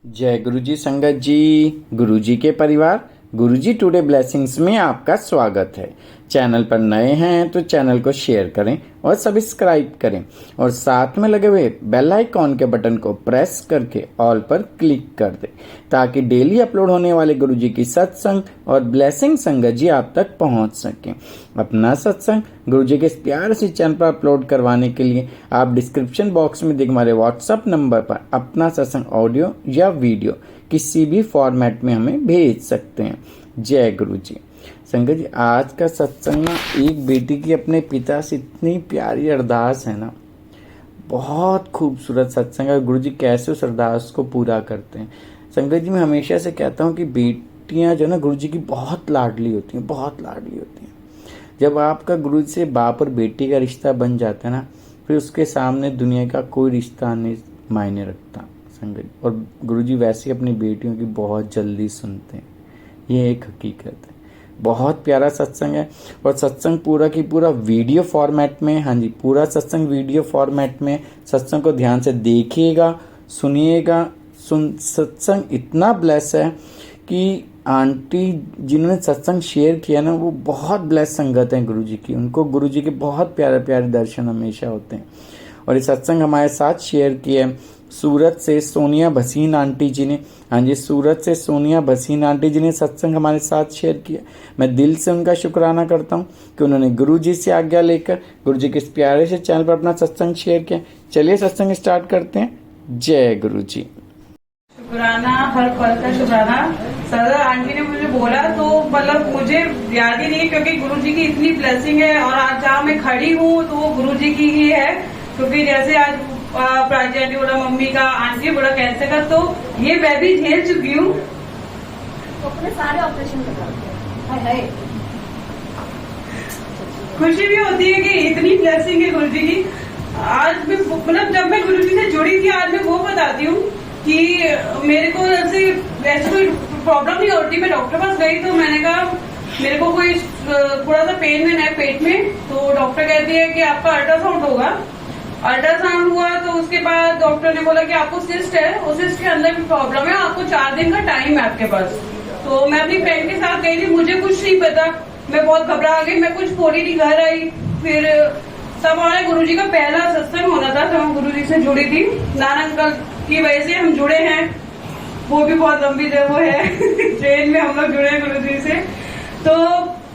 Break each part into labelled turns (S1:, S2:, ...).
S1: जय गुरुजी संगत जी, गुरुजी के परिवार गुरुजी टुडे ब्लेसिंग्स में आपका स्वागत है। चैनल पर नए हैं तो चैनल को शेयर करें और सब्सक्राइब करें और साथ में लगे हुए बेल आइकॉन के बटन को प्रेस करके ऑल पर क्लिक कर दें ताकि डेली अपलोड होने वाले गुरुजी की सत्संग और ब्लेसिंग संगत जी आप तक पहुंच सकें। अपना सत्संग गुरुजी के इस प्यारे से चैनल पर अपलोड करवाने के लिए आप डिस्क्रिप्शन बॉक्स में दिख हमारे व्हाट्सएप नंबर पर अपना सत्संग ऑडियो या वीडियो किसी भी फॉर्मेट में हमें भेज सकते हैं। जय गुरुजी। संगत जी, आज का सत्संग ना एक बेटी की अपने पिता से इतनी प्यारी अरदास है ना, बहुत खूबसूरत सत्संग है। गुरुजी कैसे उस अरदास को पूरा करते हैं। संगत जी, मैं हमेशा से कहता हूँ कि बेटियां जो ना गुरुजी की बहुत लाडली होती हैं, बहुत लाडली होती हैं। जब आपका गुरु से बाप और बेटी का रिश्ता बन जाता है ना, फिर उसके सामने दुनिया का कोई रिश्ता नहीं मायने रखता संगत। और गुरुजी वैसे ही अपनी बेटियों की बहुत जल्दी सुनते हैं, ये एक हकीकत है। बहुत प्यारा सत्संग है और सत्संग पूरा की पूरा वीडियो फॉर्मेट में। हाँ जी, पूरा सत्संग वीडियो फॉर्मेट में। सत्संग को ध्यान से देखिएगा, सुनिएगा। सत्संग इतना ब्लेस है कि आंटी जिन्होंने सत्संग शेयर किया ना, वो बहुत ब्लेस संगत है गुरुजी की। उनको गुरुजी के बहुत प्यारे प्यारे दर्शन हमेशा होते हैं। और ये सत्संग हमारे साथ शेयर किया है सूरत से सोनिया भसीन आंटी जी ने। हाँ जी, सूरत से सोनिया भसीन आंटी जी ने सत्संग हमारे साथ शेयर किया। मैं दिल से उनका शुक्राना करता हूँ कि उन्होंने गुरुजी से आज्ञा लेकर गुरुजी के इस प्यारे से चैनल पर अपना सत्संग शेयर किया। चलिए सत्संग स्टार्ट करते हैं। जय गुरुजी।
S2: शुक्राना, हर पल का शुक्राना। सर आंटी ने मुझे बोला तो मतलब मुझे याद ही नहीं, क्योंकि गुरुजी की इतनी ब्लेसिंग है। और आज जहाँ मैं खड़ी हूँ तो वो गुरुजी की ही है। क्योंकि जैसे आज प्राची आंटी बोला, मम्मी का आंटी बोला कैसे का, तो ये मैं भी झेल चुकी हूँ।
S3: तो अपने सारे ऑपरेशन करवा
S2: खुशी भी होती है कि इतनी ब्लेसिंग है गुरुजी की। आज मैं मतलब जब मैं गुरुजी से जुड़ी थी, आज मैं वो बताती हूँ कि मेरे को ऐसे कोई प्रॉब्लम नहीं होती। मैं डॉक्टर पास गई तो मैंने कहा मेरे को कोई थोड़ा सा पेन है पेट में। तो डॉक्टर कहती है कि आपका अल्ट्रासाउंड होगा। अल्ट्रासाउंड हुआ तो उसके बाद डॉक्टर ने बोला कि आपको सिस्ट है, उस सिस्ट के अंदर भी प्रॉब्लम है, आपको 4 दिन का टाइम है आपके पास। तो मैं अपनी फ्रेंड के साथ गई थी, मुझे कुछ नहीं पता, मैं बहुत घबरा गई, मैं कुछ बोली नहीं, घर आई। फिर सब हमारे गुरुजी का पहला सत्संग होना था, तो मैं गुरुजी से जुड़ी थी। नाना अंकल की वजह से हम जुड़े हैं, वो भी बहुत लंबी वो है ट्रेन में हम लोग जुड़े हैं गुरुजी से। तो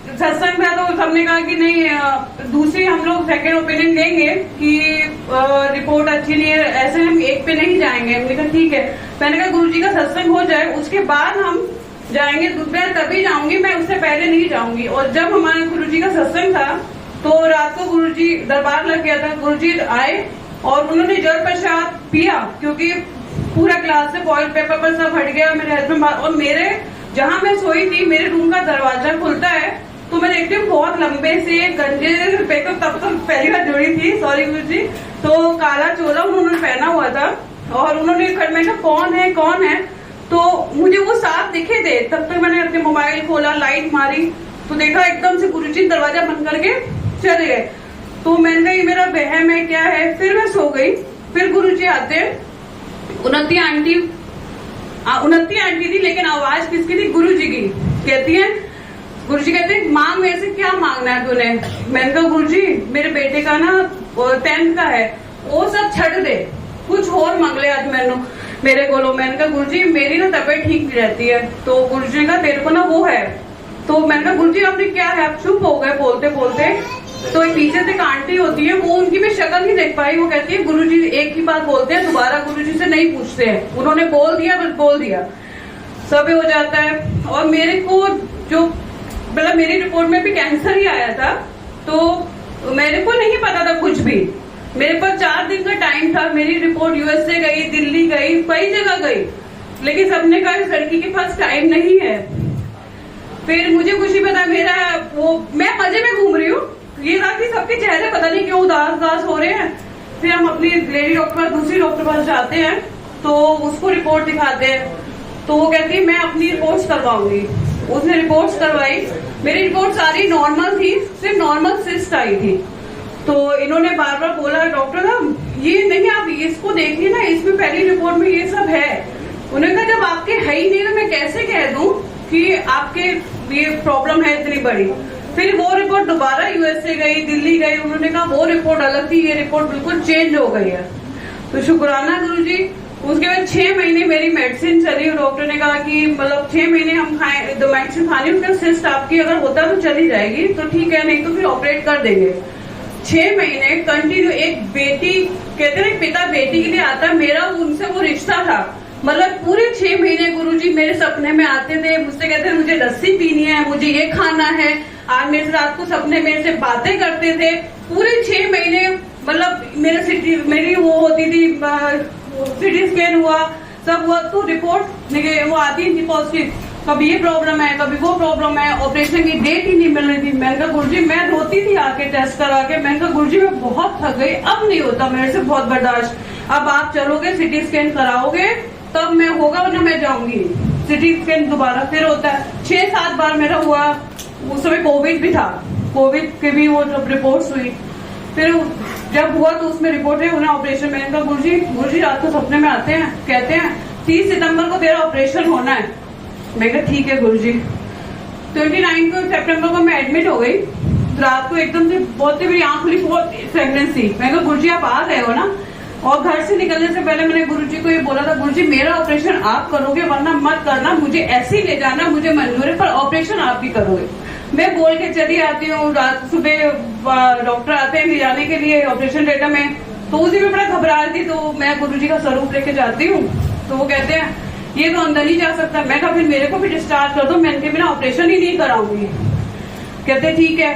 S2: सत्संग था तो सबने कहा कि नहीं, दूसरी हम लोग सेकेंड ओपिनियन लेंगे कि रिपोर्ट अच्छी नहीं है, ऐसे हम एक पे नहीं जाएंगे। हमने कहा ठीक है। मैंने कहा गुरुजी का सत्संग हो जाए उसके बाद हम जाएंगे, दोपहर तभी जाऊंगी, मैं उससे पहले नहीं जाऊंगी। और जब हमारे गुरुजी का सत्संग था तो रात को गुरुजी दरबार लग गया था। गुरुजी आए और उन्होंने जल प्रसाद पिया, क्योंकि पूरा क्लास से फॉइल पेपर पर सब हट गया। मेरे हस्बैंड और मेरे जहाँ मैं सोई थी, मेरे रूम का दरवाजा खुलता है तो मैं देखती हूँ बहुत लंबे से गंजे पेपर, तब तो पहली बार जुड़ी थी, सॉरी गुरुजी। तो काला चोला उन्होंने पहना हुआ था और उन्होंने मैं कहा कौन है कौन है, तो मुझे वो साथ दिखे थे। तब तक मैंने अपने मोबाइल खोला, लाइट मारी तो देखा एकदम से गुरुजी दरवाजा बंद करके चले गए। तो मैंने कहा ये मेरा वहम है क्या है। फिर मैं सो गई। फिर गुरुजी आते, उन्नति आंटी थी, लेकिन आवाज किसकी थी? गुरुजी की। कहती है, गुरुजी कहते हैं मांग, मेरे से क्या मांगना है तूने? मैंने कहा गुरुजी मेरे बेटे का ना 10th का है, वो सब छड़ दे, कुछ और मांग ले आज मेरे को। मैंने कहा गुरुजी मेरी ना तबीयत ठीक नहीं रहती है। तो गुरुजी ने कहा तेरे को ना वो है। तो मैंने कहा गुरुजी आपने क्या है? आप चुप हो गए बोलते बोलते। तो एक पीछे से एक आंटी होती है, वो उनकी भी शक्ल नहीं देख पाई। वो कहती है गुरुजी एक ही बात बोलते हैं, दोबारा गुरुजी से नहीं पूछते हैं, उन्होंने बोल दिया बस बोल दिया, सब हो जाता है। और मेरे को जो मतलब मेरी रिपोर्ट में भी कैंसर ही आया था, तो मेरे को नहीं पता था कुछ भी। मेरे पास 4 दिन का टाइम था। मेरी रिपोर्ट यूएसए गई, दिल्ली गई, कई जगह गई, लेकिन सबने कहा इस लड़की के पास टाइम नहीं है। फिर मुझे कुछ ही पता, मेरा वो मैं मजे में घूम रही हूँ। ये था कि सबके चेहरे पता नहीं क्यों उदास उदास हो रहे हैं। फिर हम अपनी लेडी डॉक्टर दूसरी डॉक्टर पास जाते हैं तो उसको रिपोर्ट दिखाते हैं। तो वो कहती है मैं अपनी रिपोर्ट्स करवाऊंगी। उसने रिपोर्ट्स करवाई, मेरी रिपोर्ट सारी नॉर्मल थी, सिर्फ नॉर्मल सिस्ट आई थी। तो इन्होंने बार बार बोला डॉक्टर साहब ये नहीं, आप इसको देखिए ना, इसमें पहली रिपोर्ट में ये सब है। उन्होंने कहा कि आपके ये प्रॉब्लम है इतनी बड़ी। फिर वो रिपोर्ट दोबारा यूएसए गई, दिल्ली गई, उन्होंने कहा वो रिपोर्ट अलग थी, ये रिपोर्ट बिल्कुल चेंज हो गई है। तो शुक्राना गुरुजी। उसके बाद 6 महीने मेरी मेडिसिन चली। डॉक्टर ने कहा कि मतलब 6 महीने हम खाएं, तो मेडिसिन खानी, उसका सिस्ट आपकी अगर होता तो चली जाएगी तो ठीक है, नहीं तो फिर ऑपरेट कर देंगे। 6 महीने कंटिन्यू। एक बेटी, कहते हैं पिता बेटी के लिए आता, मेरा उनसे वो रिश्ता था। मतलब पूरे 6 महीने गुरुजी मेरे सपने में आते थे, मुझसे कहते थे मुझे लस्सी पीनी है, मुझे ये खाना है। आज मेरे रात को सपने मेरे से बातें करते थे। पूरे 6 महीने मतलब मेरी वो होती थी, सिटी स्कैन हुआ, सब हुआ, तो रिपोर्ट वो आती थी पॉजिटिव। कभी ये प्रॉब्लम है, कभी वो प्रॉब्लम है, ऑपरेशन की डेट ही नहीं मिल रही थी। मैंने कहा गुरुजी, मैं रोती थी आके टेस्ट करा के। मैंने कहा गुरुजी मैं बहुत थक गई, अब नहीं होता मेरे से बहुत बर्दाश्त, अब आप चलोगे सिटी स्कैन कराओगे तब मैं होगा, वरना मैं जाऊंगी। सिटी स्कैन दोबारा फिर होता है, 6-7 बार मेरा हुआ। उस समय कोविड भी था, कोविड के भी वो जब रिपोर्ट्स हुई, फिर जब हुआ तो उसमें रिपोर्ट है उन्हें ऑपरेशन। मैंने कहा गुरुजी रात को सपने में आते हैं, कहते हैं 30 सितंबर को तेरा ऑपरेशन होना है। मैं कहा ठीक है गुरुजी। 29 को सितंबर को मैं एडमिट हो गई। रात को एकदम से बहुत मेरी आंख खुली, बहुत प्रेगनेंसी। मैं कहा गुरुजी आप आ गए हो ना। और घर से निकलने से पहले मैंने गुरुजी को ये बोला था, गुरुजी मेरा ऑपरेशन आप करोगे, वरना मत करना, मुझे ऐसे ही ले जाना, मुझे मंजूर है, पर ऑपरेशन आप ही करोगे। मैं बोल के चली आती हूँ। रात सुबह डॉक्टर आते हैं ले जाने के लिए ऑपरेशन थिएटर में, तो उसी में बड़ा घबरा रही थी। तो मैं गुरुजी का स्वरूप लेके जाती हूँ, तो वो कहते हैं ये तो अंदर नहीं जा सकता। मैं कहा फिर मेरे को भी डिस्चार्ज कर दो, मैं इनके बिना ऑपरेशन ही नहीं कराऊंगी। कहते ठीक है।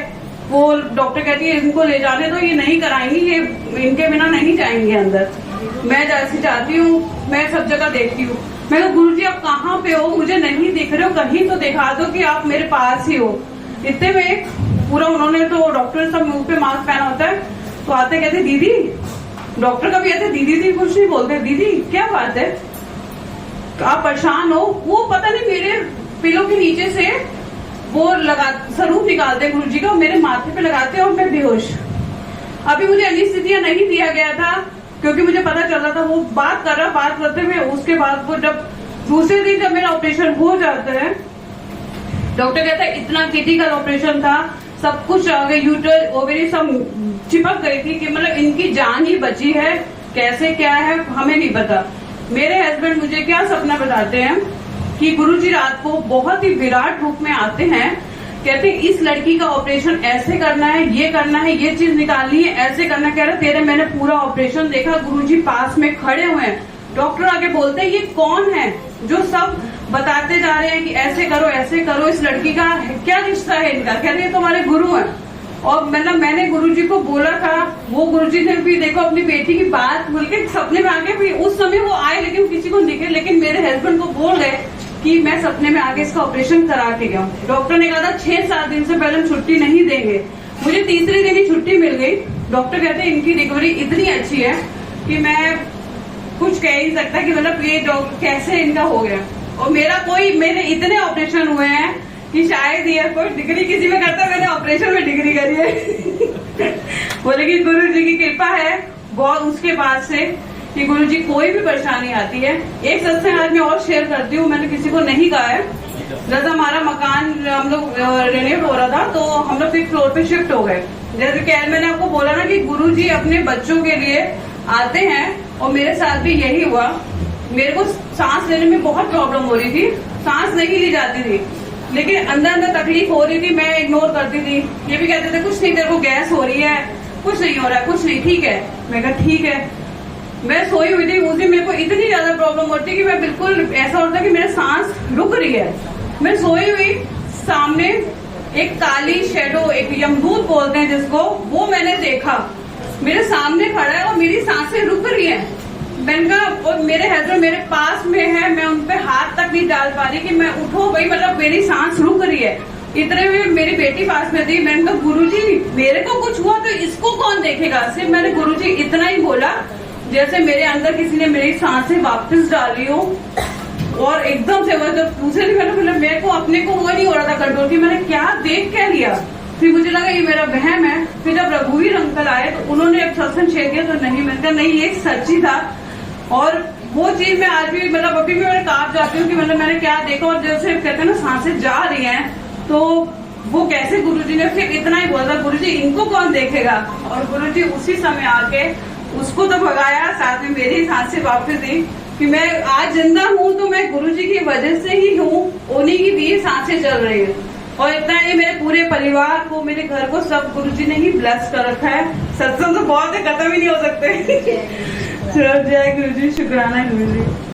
S2: वो डॉक्टर कहती है इनको ले जाने दो, ये नहीं कराएंगी, ये इनके बिना नहीं जाएंगे अंदर। मैं जैसे जाती हूँ, मैं सब जगह देखती हूँ। मैं कहा गुरुजी आप कहाँ पे हो, मुझे नहीं दिख रहे हो, कहीं तो दिखा दो कि आप मेरे पास ही हो। इतने में पूरा उन्होंने तो डॉक्टर सब मुंह पे मास्क पहना होता है, तो आते कहते दीदी, डॉक्टर का भी आते दीदी कुछ नहीं बोलते, दीदी क्या बात है, आप परेशान हो। वो पता नहीं मेरे पिलो के नीचे से वो स्वरूप निकालते गुरुजी का, मेरे माथे पे लगाते और मैं बेहोश। अभी मुझे एनेस्थीसिया नहीं दिया गया था क्योंकि मुझे पता चल रहा था वो बात करते हुए। उसके बाद वो जब दूसरे दिन जब मेरा ऑपरेशन हो जाता है, डॉक्टर कहता है इतना क्रिटिकल ऑपरेशन था, सब कुछ आगे यूट्रस ओवरी सब चिपक गई थी कि मतलब इनकी जान ही बची है, कैसे क्या है हमें नहीं पता। मेरे हस्बैंड मुझे क्या सपना बताते हैं कि गुरुजी रात को बहुत ही विराट रूप में आते हैं, कहते हैं इस लड़की का ऑपरेशन ऐसे करना है, ये करना है, ये चीज निकालनी है, ऐसे करना। कह रहे तेरे मैंने पूरा ऑपरेशन देखा, गुरुजी पास में खड़े हुए हैं। डॉक्टर आगे बोलते हैं ये कौन है जो सब बताते जा रहे हैं कि ऐसे करो, इस लड़की का क्या रिश्ता है इनका। कह रहे तुम्हारे गुरु हैं। और मतलब मैंने गुरुजी को बोला था, वो गुरुजी ने भी देखो अपनी बेटी की बात बोल के सपने में आके भी, उस समय वो आए लेकिन किसी को दिखे, लेकिन मेरे हस्बैंड को बोल गए कि मैं सपने में आके इसका ऑपरेशन करा के गया हूँ। डॉक्टर ने कहा था 6-7 दिन से पहले हम छुट्टी नहीं देंगे। मुझे तीसरे दिन ही छुट्टी मिल गई। डॉक्टर कहते हैं इनकी रिकवरी इतनी अच्छी है कि मैं कुछ कह ही सकता कि मतलब ये कैसे इनका हो गया। और मेरे इतने ऑपरेशन हुए हैं कि शायद ये कोई डिग्री किसी में करता, मैंने ऑपरेशन में डिग्री करी है। बोले कि गुरु जी की कृपा है बहुत उसके बाद से कि गुरु जी कोई भी परेशानी आती है। एक सत्संग आज मैं और शेयर करती हूँ, मैंने किसी को नहीं कहा है। जैसे हमारा मकान हम लोग रेनोवेट हो रहा था तो हम लोग 5th फ्लोर पे शिफ्ट हो गए। जैसे कि मैंने आपको बोला ना कि गुरु जी अपने बच्चों के लिए आते हैं, और मेरे साथ भी यही हुआ। मेरे को सांस लेने में बहुत प्रॉब्लम हो रही थी, सांस नहीं ली जाती थी, लेकिन अंदर अंदर तकलीफ हो रही थी, मैं इग्नोर करती थी। ये भी कहते थे कुछ नहीं, तेरे को गैस हो रही है, कुछ नहीं हो रहा है, कुछ नहीं, ठीक है। मैं कहा ठीक है। मैं सोई हुई थी, उस दिन मेरे को इतनी ज्यादा प्रॉब्लम होती कि मैं बिल्कुल ऐसा होता कि मेरे सांस रुक रही है। मैं सोई हुई, सामने एक काली शेडो, एक यमदूत बोलते हैं जिसको, वो मैंने देखा मेरे सामने खड़ा है और मेरी सांसें रुक रही है। मैंने कहा, और मेरे हस्बैंड मेरे पास में है, मैं उन पे हाथ तक नहीं डाल पा रही कि मैं उठो भाई, मतलब मेरी सांस रुक रही है। इतने में मेरी बेटी पास में थी। मैंने कहा गुरुजी मेरे को कुछ हुआ तो इसको कौन देखेगा। सिर्फ मैंने गुरुजी इतना ही बोला, जैसे मेरे अंदर किसी ने मेरी सांसें वापस डाली हो। और एकदम से जब दूसरे दिन मैंने मेरे को अपने को वो नहीं हो रहा था कंट्रोल की, मैंने क्या देख क्या लिया। फिर मुझे लगा ये मेरा वहम है। फिर जब रघुवीर अंकल आए तो उन्होंने अब सत्संग शेयर किया तो नहीं, मैंने कहा नहीं ये सच्ची था। और वो चीज मैं आज भी मतलब अभी भी मैं कांप जाती हूँ कि मतलब मैंने क्या देखा। और जैसे कहते हैं ना सांसें जा रही हैं, तो वो कैसे गुरुजी ने फिर इतना ही बोला, गुरुजी इनको कौन देखेगा। और गुरुजी उसी समय आके उसको तो भगाया, साथ में मेरी सांसें वापस दी कि मैं आज जिंदा हूँ तो मैं गुरुजी की वजह से ही हूँ, उन्हीं की भी सांसें चल रही है। और इतना ही मेरे पूरे परिवार को, मेरे घर को सब गुरुजी ने ही ब्लेस कर रखा है। सत्संग तो बहुत है, खत्म ही नहीं हो सकते। जय गुरुजी, शुक्राना गुरुजी।